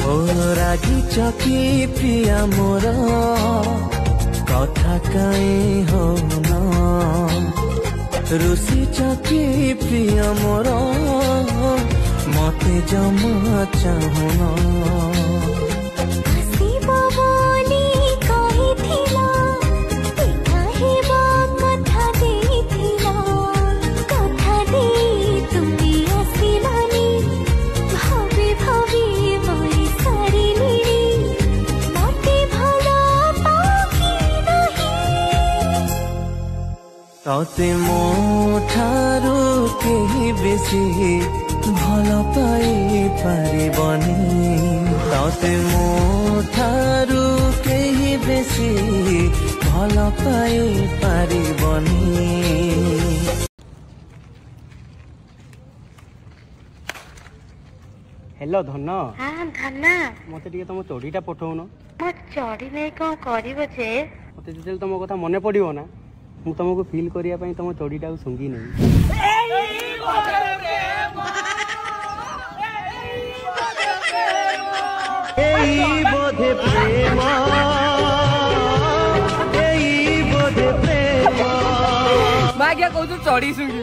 ओ रागी चकी प्रिया मोर कथा काई हो ना रुसी चकी प्रिया मोर मते जमा चाहुना तते मो ठारू केही बेसी भल पाई पारिबनी तते मो ठारू केही बेसी भल पाई पारिबनी। हेलो धन। हाँ धन मते टिके तुम चोरीटा पठौन। मो चोरी नहीं कौन करिवो जे मते जेतेल तुम कथा मने पड़िबो ना मु तुमको फील करिया पई तुम चोरीटा सुंगी नहीं। एई बोधे प्रेम एई बोधे प्रेम मैं क्या कहू तू चोरी सुंगी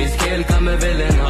इस खेल का मैं विलेन